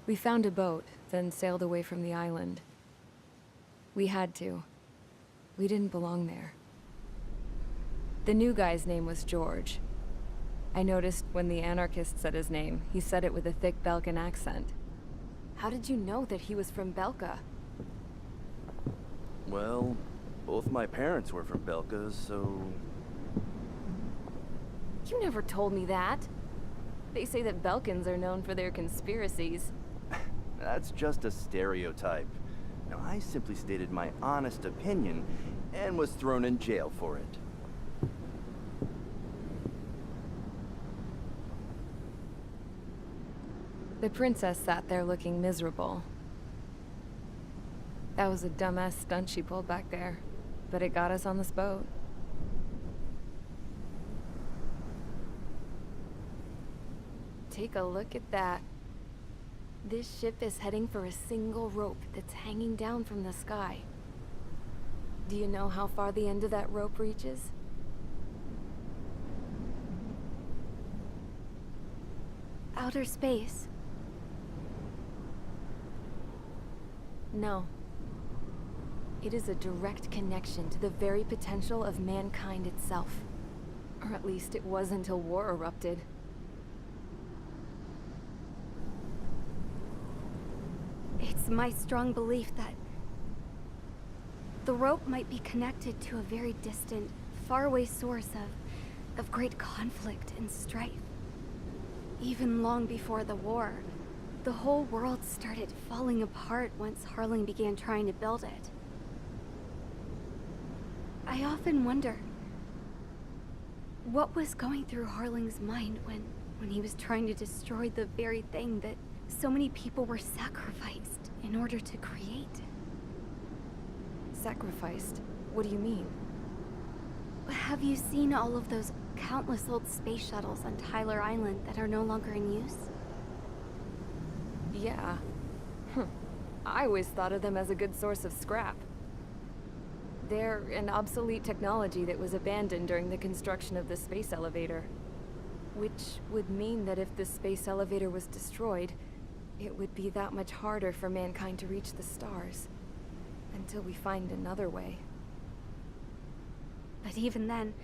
We found a boat, then sailed away from the island. We had to. We didn't belong there. The new guy's name was George. I noticed when the anarchist said his name, he said it with a thick Belkan accent. How did you know that he was from Belka? Well, both my parents were from Belka, so... You never told me that. They say that Belkans are known for their conspiracies. That's just a stereotype. Now, I simply stated my honest opinion and was thrown in jail for it. The princess sat there looking miserable. That was a dumbass stunt she pulled back there, but it got us on this boat. Take a look at that. This ship is heading for a single rope that's hanging down from the sky. Do you know how far the end of that rope reaches? Outer space. No. It is a direct connection to the very potential of mankind itself. Or at least it was until war erupted. It's my strong belief that the rope might be connected to a very distant, faraway source of great conflict and strife. Even long before the war, the whole world started falling apart once Harling began trying to build it. I often wonder what was going through Harling's mind when he was trying to destroy the very thing that so many people were sacrificed in order to create. Sacrificed? What do you mean? Have you seen all of those countless old space shuttles on Tyler Island that are no longer in use? Yeah. I always thought of them as a good source of scrap. They're an obsolete technology that was abandoned during the construction of the space elevator. Which would mean that if the space elevator was destroyed, it would be that much harder for mankind to reach the stars. Until we find another way. But even then,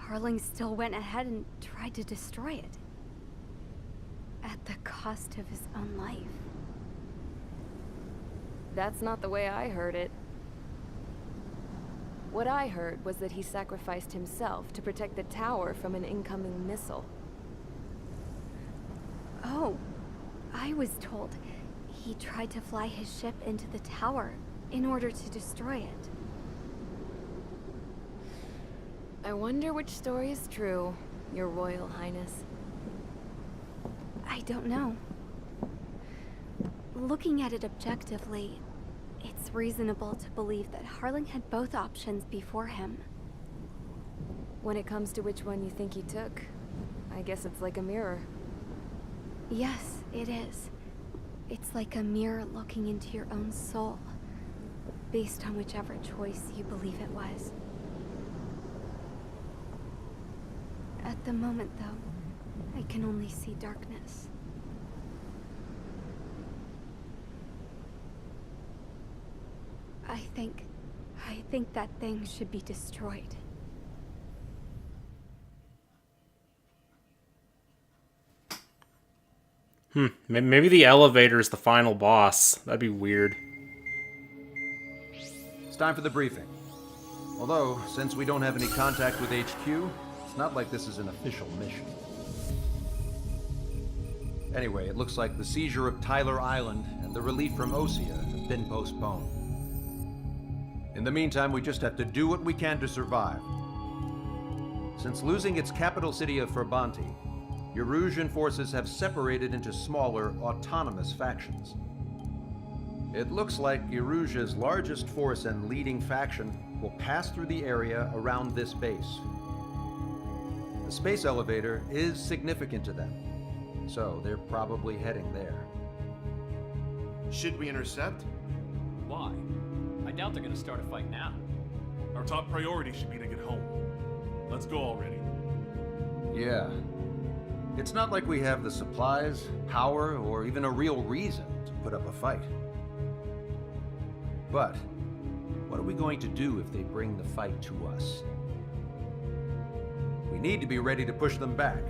Harling still went ahead and tried to destroy it. At the cost of his own life. That's not the way I heard it. What I heard was that he sacrificed himself to protect the tower from an incoming missile. Oh, I was told he tried to fly his ship into the tower in order to destroy it. I wonder which story is true, Your Royal Highness. I don't know. Looking at it objectively, it's reasonable to believe that Harling had both options before him. When it comes to which one you think he took, I guess it's like a mirror. Yes, it is. It's like a mirror looking into your own soul, based on whichever choice you believe it was. At the moment, though, I can only see darkness. I think that thing should be destroyed. Maybe the elevator is the final boss. That'd be weird. It's time for the briefing. Although, since we don't have any contact with HQ, it's not like this is an official mission. Anyway, it looks like the seizure of Tyler Island and the relief from Osea have been postponed. In the meantime, we just have to do what we can to survive. Since losing its capital city of Ferbanti, Erusian forces have separated into smaller, autonomous factions. It looks like Erusia's largest force and leading faction will pass through the area around this base. The space elevator is significant to them, so they're probably heading there. Should we intercept? Why? I doubt they're gonna start a fight now. Our top priority should be to get home. Let's go already. Yeah. It's not like we have the supplies, power, or even a real reason to put up a fight. But what are we going to do if they bring the fight to us? We need to be ready to push them back.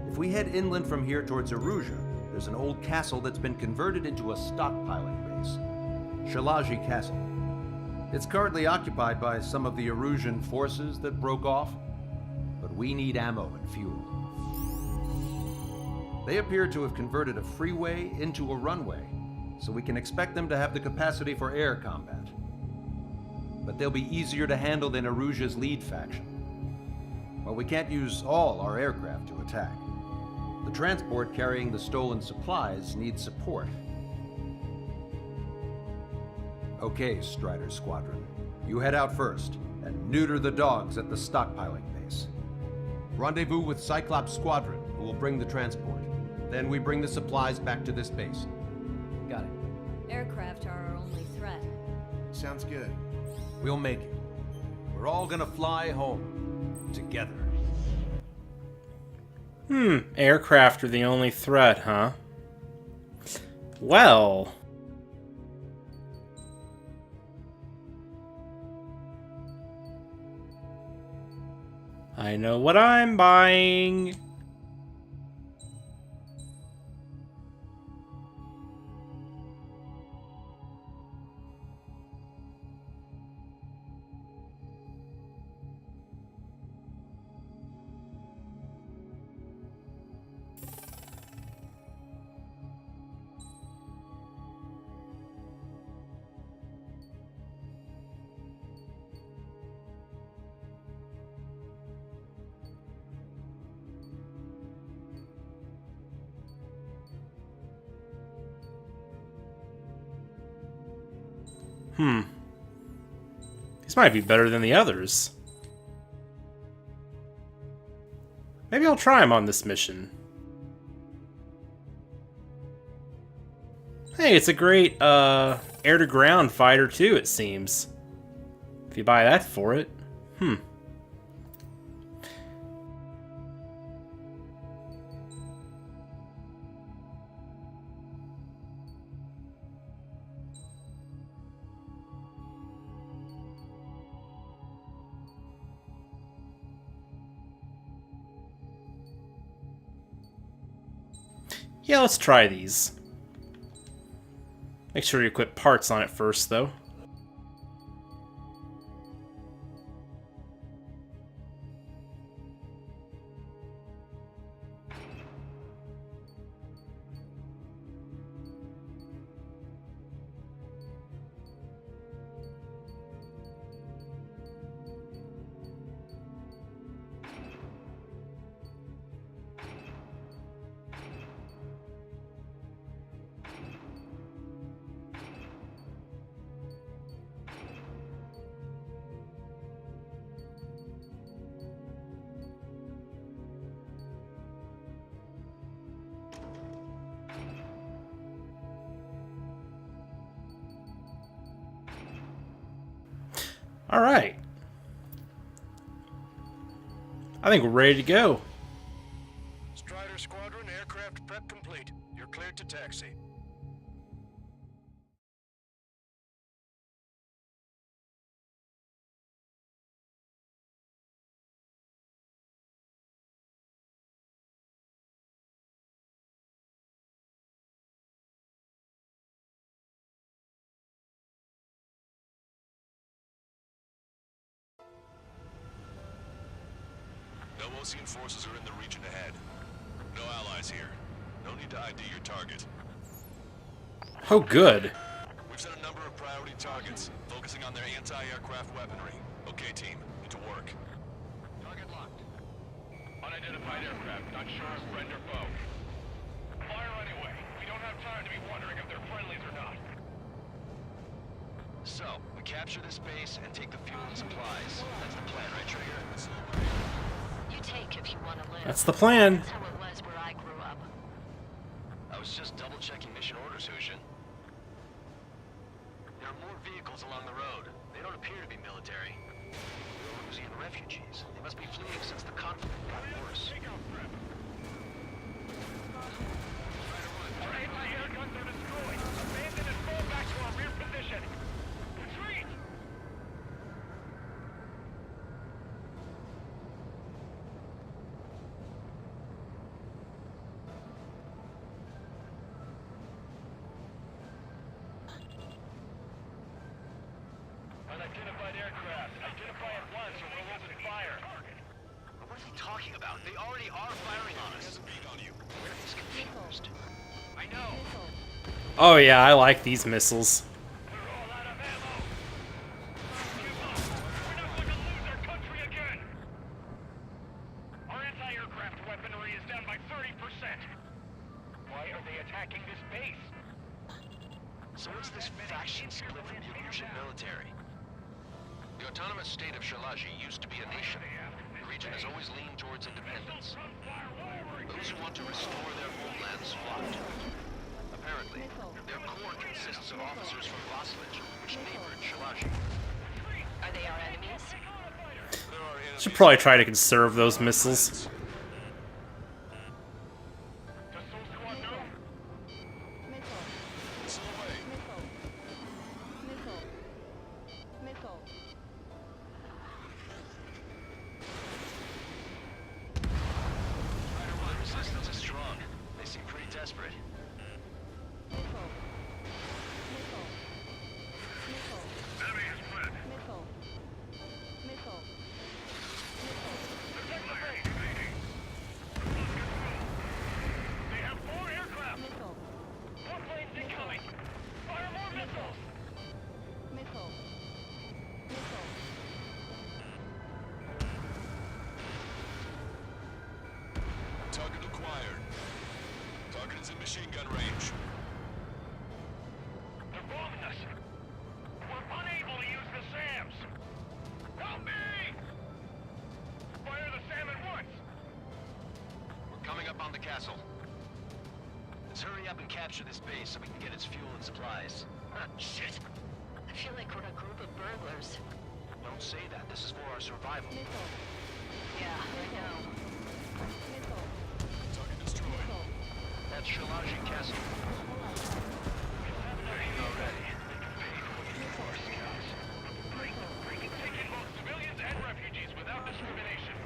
If we head inland from here towards Erusia, there's an old castle that's been converted into a stockpiling base. Shilage Castle. It's currently occupied by some of the Erusian forces that broke off, but we need ammo and fuel. They appear to have converted a freeway into a runway, so we can expect them to have the capacity for air combat. But they'll be easier to handle than Erusia's lead faction. While we can't use all our aircraft to attack, the transport carrying the stolen supplies needs support. Okay, Strider Squadron. You head out first and neuter the dogs at the stockpiling base. Rendezvous with Cyclops Squadron, who will bring the transport. Then we bring the supplies back to this base. Got it. Aircraft are our only threat. Sounds good. We'll make it. We're all gonna fly home. Together. Aircraft are the only threat, huh? Well... I know what I'm buying. These might be better than the others. Maybe I'll try them on this mission. Hey, it's a great air-to-ground fighter too, it seems. If you buy that for it. Yeah, let's try these. Make sure you equip parts on it first, though. Alright. I think we're ready to go. Strider Squadron, aircraft prep complete. You're cleared to taxi. No Osean forces are in the region ahead. No allies here. No need to ID your target. Oh, good. We've set a number of priority targets, focusing on their anti-aircraft weaponry. Okay, team, into work. Target locked. Unidentified aircraft, not sure if friend or foe. Fire anyway. We don't have time to be wondering if they're friendlies or not. So, we capture this base and take the fuel and supplies. That's the plan, right, Trigger? You take if you want to live. That's the plan. That's how it was where I grew up. I was just double-checking mission orders, Hushin. There are more vehicles along the road. They don't appear to be military. They're Erusian refugees. They must be fleeing since the conflict got worse. Take out prep. aircraft. Identify at once or we'll open fire. What is he talking about? They already are firing on us. He's confused. I know. Oh yeah, I like these missiles. We're all out of ammo. We're not going to lose our country again. Our anti-aircraft weaponry is down by 30%. Why are they attacking this base? So what's this faction split from the Illusion military? The autonomous state of Shilage used to be a nation. The region has always leaned towards independence. Those who want to restore their homelands flock to it. Apparently, their core consists of officers from Vassalage, which neighbored Shilage. Are they our enemies? Should probably try to conserve those missiles. Resistance is strong. They seem pretty desperate. Enemy is split. Protect the base. They have 4 aircraft. More planes incoming. Fire more missiles. Target acquired. Target is in machine gun range. They're bombing us. We're unable to use the SAMs. Help me! Fire the SAM at once. We're coming up on the castle. Let's hurry up and capture this base so we can get its fuel and supplies. Shit! I feel like we're a group of burglars. Don't say that. This is for our survival. Yeah, I know. Target destroyed. That's Shilage Castle. We can take in both civilians and refugees without discrimination.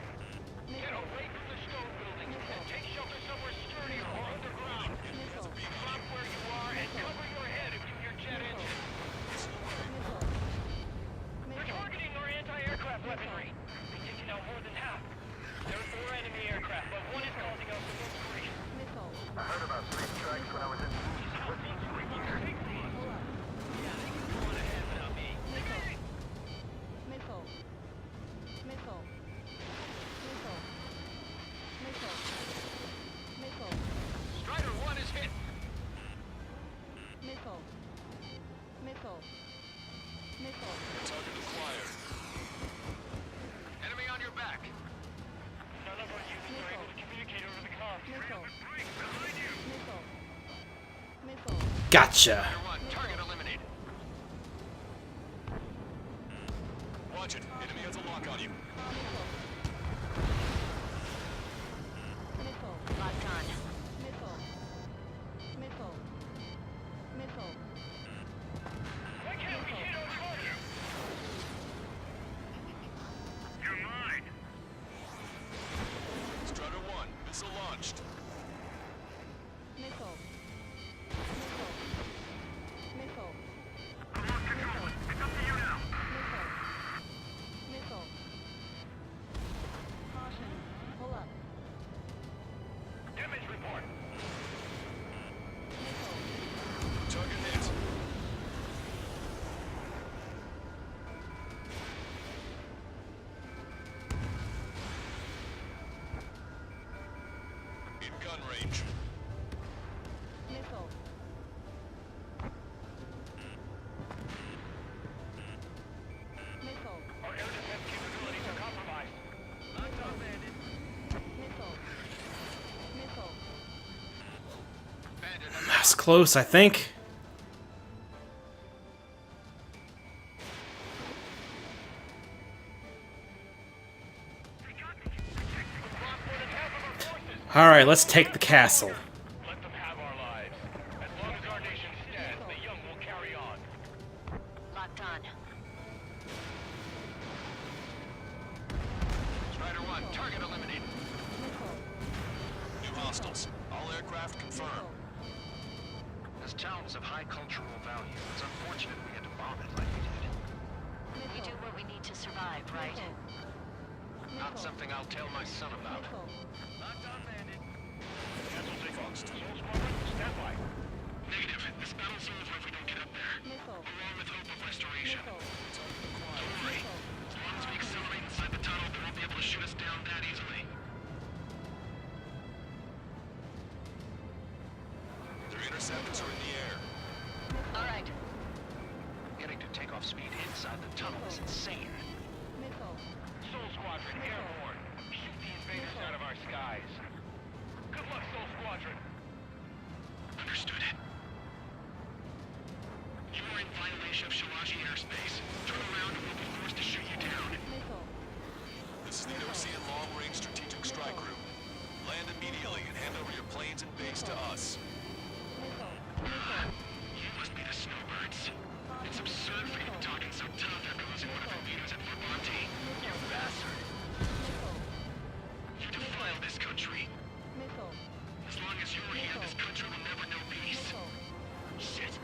Get away from the stone buildings and take shelter somewhere sturdier or underground. Drop where you are and cover your head if you hear jet engines. They're targeting our anti-aircraft weaponry. They've taken out more than half. There are 4 enemy aircraft, but one is causing us to go free. I heard about sleep strikes when I was in Strider 1 is hit. target acquired. Enemy on your back. None of our units are able to communicate over the comms. Behind you. Gotcha. Strider 1, target eliminated. Watch it. Enemy has a lock on you. Locked on. Why can't we hit our target? You're mine. Strider 1, missile launched. It's up to you now. Damage report. Target hit. In gun range. Our air defense capabilities are compromised. Bandit That's close, I think. Alright, let's take the castle. Let them have our lives. As long as our nation stands, the young will carry on. Locked on. Strider 1, target eliminated. New hostiles. All aircraft confirmed. This town is of high cultural value. It's unfortunate we had to bomb it like we did. We do what we need to survive, right? Not something I'll tell my son about. Locked on, bandit. Cancel takeoff. Soul Squadron, stand by. Negative. This battle's over if we don't get up there. Along with hope of restoration. Don't worry. As long as we accelerate inside the tunnel, they won't be able to shoot us down that easily. Their interceptors are in the air. All right. Getting to takeoff speed inside the tunnel is insane. Soul Squadron, airborne. Shoot the invaders out of our skies. Good luck, Soul Squadron. Understood. You are in violation of Shilage airspace. Turn around and we'll be forced to shoot you down. This is the Ocean Long-Range Strategic Strike Group. Land immediately and hand over your planes and base to us. You must be the snowbirds. It's absurd for you talking so tough after losing one of the leaders at Fort Monty. You bastard. You defile this country. As long as you're here, this country will never know peace. Shit.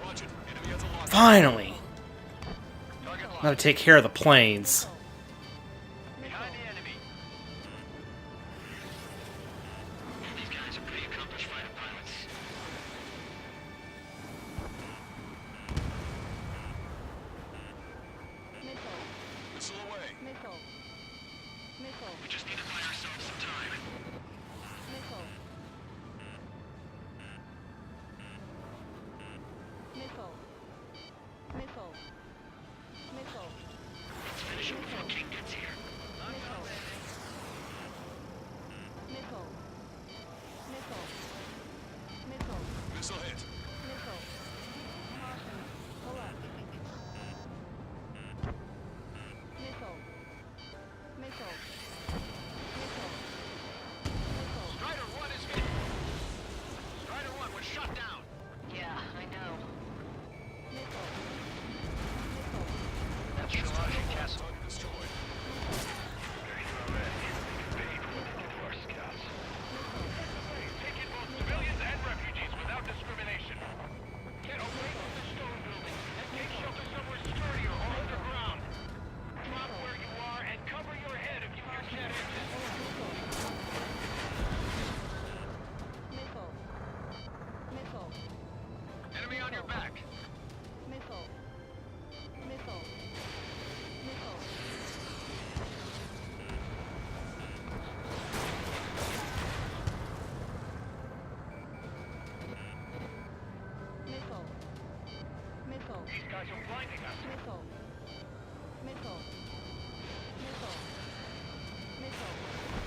Roger. Enemy has a lock. Finally! Target locked. Now to take care of the planes. Behind the enemy. These guys are pretty accomplished fighter pilots. Missile away. We just need to buy ourselves some time. Let's finish him before King gets here. Missile hit. Strider 1 is hit. Strider 1 was shot down. Yeah, I know. That's Shilage Castle. Destroyed. Taking both civilians and refugees without discrimination. Get away from the stone building and take shelter somewhere sturdier or underground. Drop where you are and cover your head if you hear jet engines. Enemy on your back. These guys are blinding us.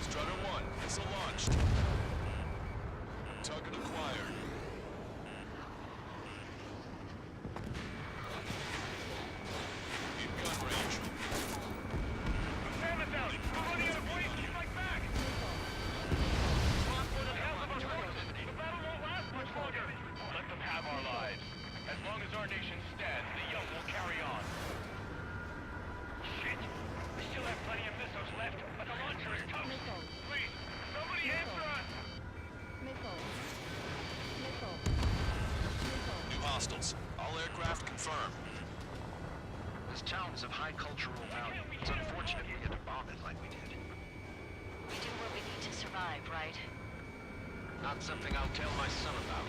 Strider 1, missile launched. Target acquired. In gun range. Stand it down. We're running out of ways to fight back. For the hell of us forces. The battle won't last much longer. Let them have our lives. As long as our nation stands, the young will carry on. Shit. We still have plenty of missiles left, but the launcher is toast. Please, somebody answer us. New hostiles. All aircraft confirmed. This town is of high cultural value. It's unfortunate we had to bomb it like we did. We do what we need to survive, right? Not something I'll tell my son about.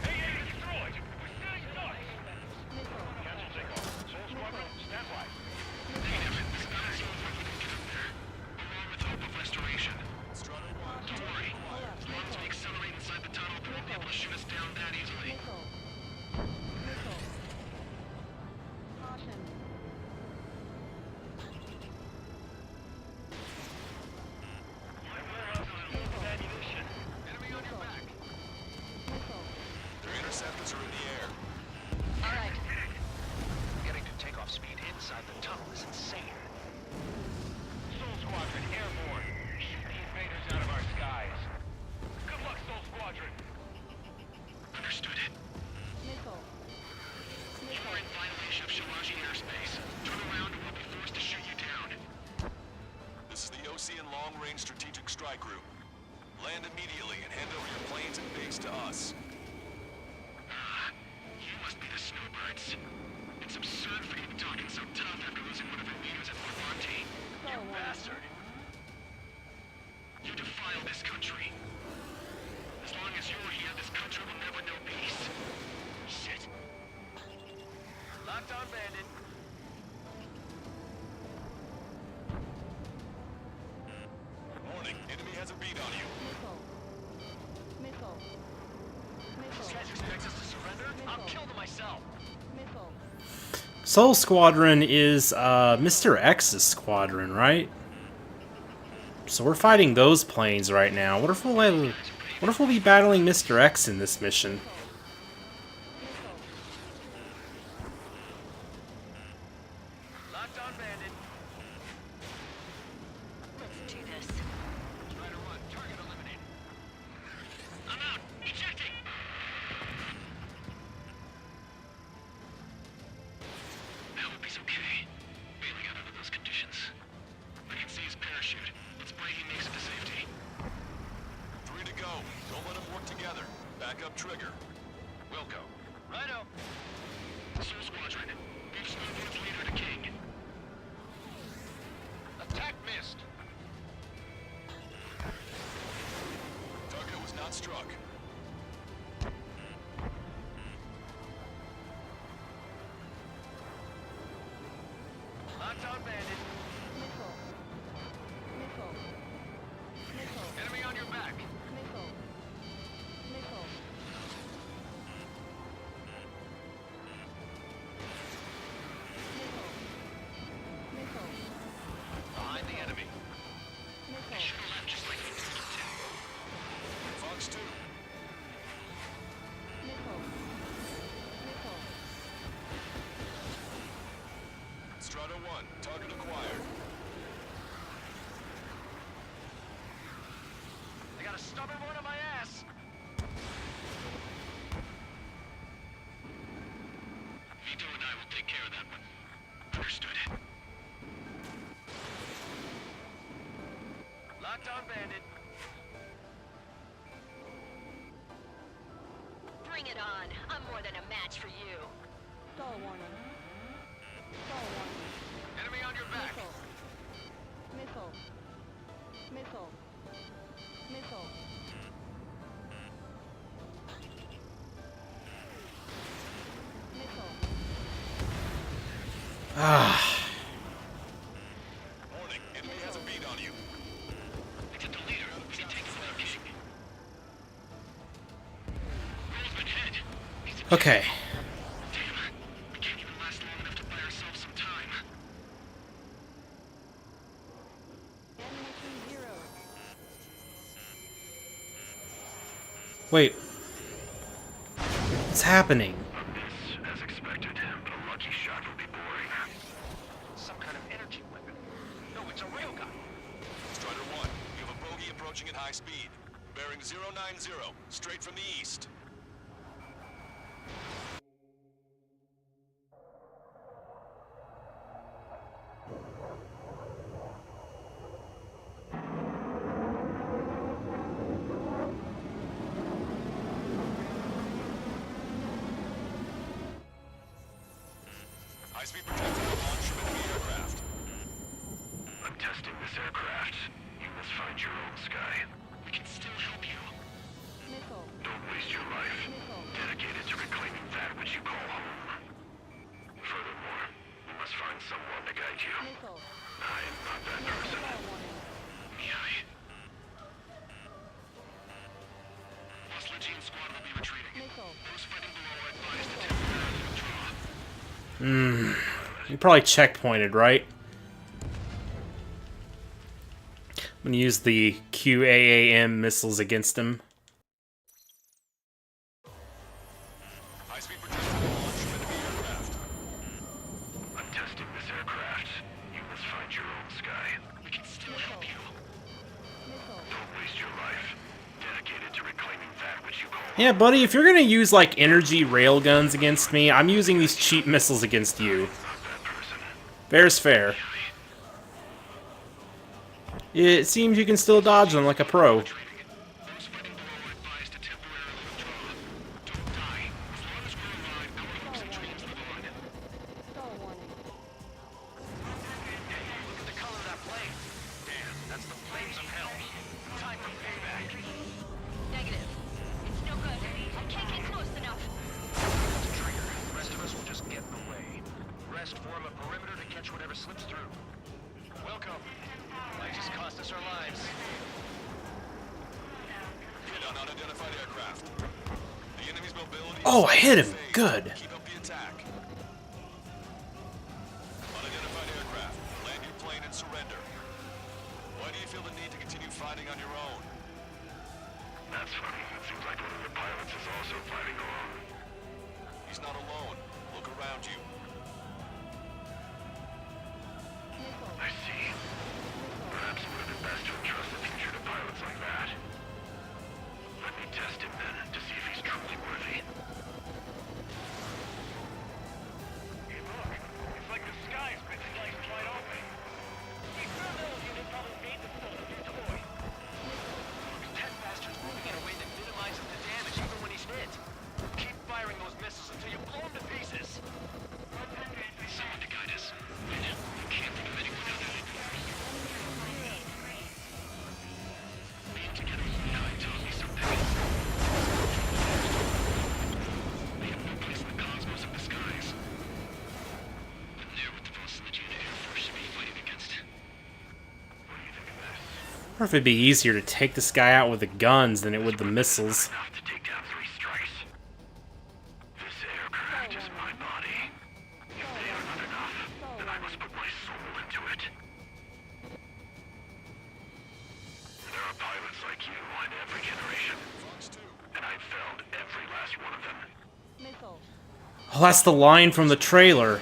Hey, destroyed. We're sitting ducks. Cancel takeoff. Soul Squadron, stand by. Negative. This battle's over if we don't get up there. Along with hope of restoration. Strider 1, don't worry. As long as we accelerate inside the tunnel, they won't be able to shoot us down that easily. Land immediately and hand over your planes and base to us. You must be the snowbirds. It's absurd for you to be talking so tough after losing one of Iido's at Fort Monte. You bastard. You defile this country. As long as you're here, this country will never know peace. Shit. Locked on, bandit. Warning, enemy has a beat on you. These guys expect us to surrender? I'm killing them myself. Soul Squadron is Mr. X's squadron, right? So we're fighting those planes right now. What if we'll be battling Mr. X in this mission? Locked on, bandit. Let's do this. Try to run. Target eliminated. I'm out. Ejecting. I hope he's okay. Bailing out under those conditions. I can see his parachute. Let's pray he makes it to safety. 3 to go. Don't let them work together. Back up trigger. Wilco. Righto. Soul Squadron. Give Snowboard's leader to King. Attack missed. Target was not struck. Locked on, bandit. Enemy on your back. Behind the enemy. They should have left just like they told him to. Fox 2. Strata 1. Target acquired. I got a stubborn one on my ass. Iido and I will take care of that one. Understood. Locked on, bandit. Bring it on. I'm more than a match for you. Enemy on your back. Warning, enemy has a beat on you. Except the leader. We can take him without King. Roll's been hit. Okay. Damn. We can't even last long enough to buy ourselves some time. Wait. What's happening? This, as expected, but a lucky shot would be boring. Some kind of energy weapon. No, it's a real guy. Strider 1, you have a bogey approaching at high speed. Bearing 090, straight from the east. High-speed projectile launch from enemy aircraft. I'm testing this aircraft. You must find your own sky. We can still help you. Don't waste your life. Dedicate it to reclaiming that which you call home. Furthermore, you must find someone to guide you. I am not that person. Mihai. Lost Legion squad will be retreating. Those fighting below are advised to temporarily withdraw. You probably checkpointed, right? I'm gonna use the QAAM missiles against him. High-speed projectile launch from enemy aircraft. I'm testing this aircraft. You must find your own sky. We can still help you. Don't waste your life. Dedicated to reclaiming that which you call Yeah, buddy, if you're gonna use, like, energy railguns against me, I'm using these cheap missiles against you. that person. Fair's fair. It seems you can still dodge them like a pro. Unidentified aircraft. The enemy's mobility. Oh, I hit him. Good. Keep up the attack. Unidentified aircraft. Land your plane and surrender. Why do you feel the need to continue fighting on your own? That's funny. It seems like one of the pilots is also fighting alone. He's not alone. Look around you. I see. Perhaps it would have been best to entrust the future to pilots like that. Let me test him then, to see if he's truly worthy. Hey look, it's like the sky's been sliced wide open. These terminal units probably made themselves a new toy. That bastard's moving in a way that minimizes the damage even when he's hit. Keep firing those missiles until you blow him to pieces. Someone to guide us. I know. I can't think of anyone other than being together with Kai taught me something. We have no place in the cosmos of the skies. I'm there with the boss of the Unit Air Force should be fighting against. What do you think of this? I wonder if it'd be easier to take this guy out with the guns than it would the missiles. Enough to take down 3 strikes. This aircraft is my body. If they are not enough, then I must put my soul into it. There are pilots like you in every generation. And I've felled every last one of them. Oh, that's the line from the trailer.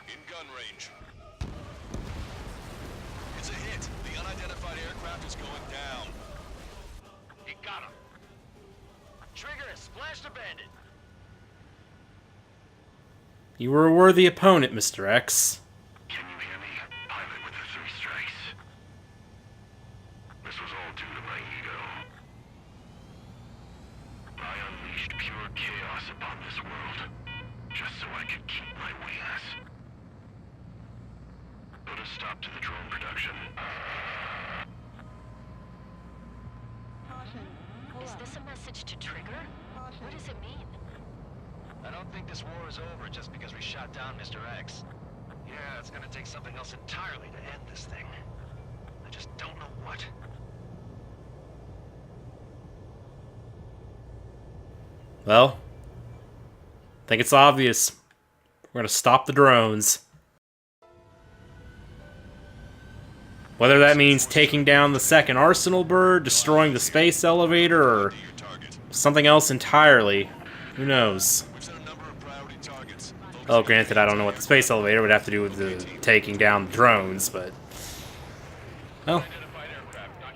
In gun range. It's a hit. The unidentified aircraft is going down. He got him. Trigger has splashed a bandit. You were a worthy opponent, Mr. X. Can you hear me? Pilot with the 3 strikes. This was all due to my ego. I unleashed pure chaos upon this world, just so I could keep my wings. Put a stop to the drone production. Is this a message to Trigger? What does it mean? I don't think this war is over just because we shot down Mr. X. Yeah, it's gonna take something else entirely to end this thing. I just don't know what. Well, I think it's obvious. We're gonna stop the drones. Whether that means taking down the second arsenal bird, destroying the space elevator, or something else entirely. Who knows? Oh, granted, I don't know what the space elevator would have to do with the taking down the drones, but... well,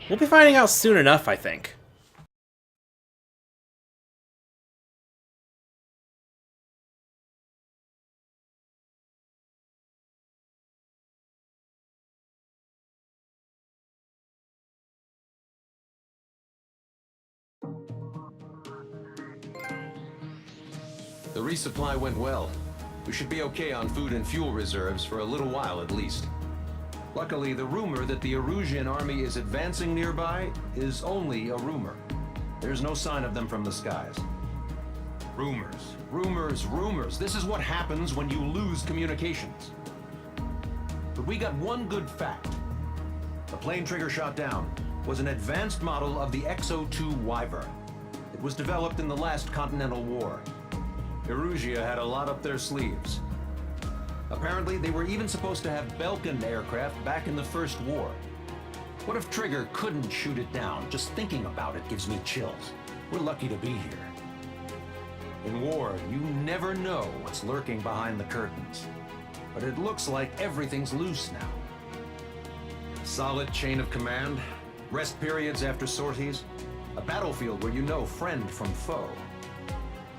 we'll be finding out soon enough, I think. The resupply went well. We should be okay on food and fuel reserves for a little while at least. Luckily, the rumor that the Erusian army is advancing nearby is only a rumor. There's no sign of them from the skies. Rumors, rumors, rumors. This is what happens when you lose communications. But we got one good fact. The plane Trigger shot down was an advanced model of the XO-2 Wyvern. It was developed in the last Continental War. Erusia had a lot up their sleeves. Apparently, they were even supposed to have Belkin aircraft back in the First War. What if Trigger couldn't shoot it down? Just thinking about it gives me chills. We're lucky to be here. In war, you never know what's lurking behind the curtains. But it looks like everything's loose now. Solid chain of command, rest periods after sorties, a battlefield where you know friend from foe.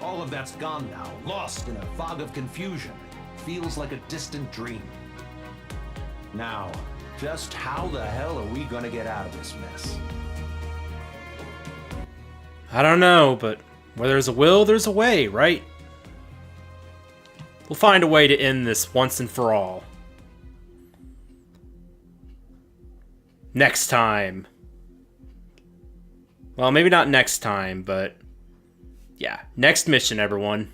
All of that's gone now, lost in a fog of confusion. Feels like a distant dream. Now, just how the hell are we gonna get out of this mess? I don't know, but where there's a will, there's a way, right? We'll find a way to end this once and for all. Next time. Well, maybe not next time, but... yeah, next mission, everyone.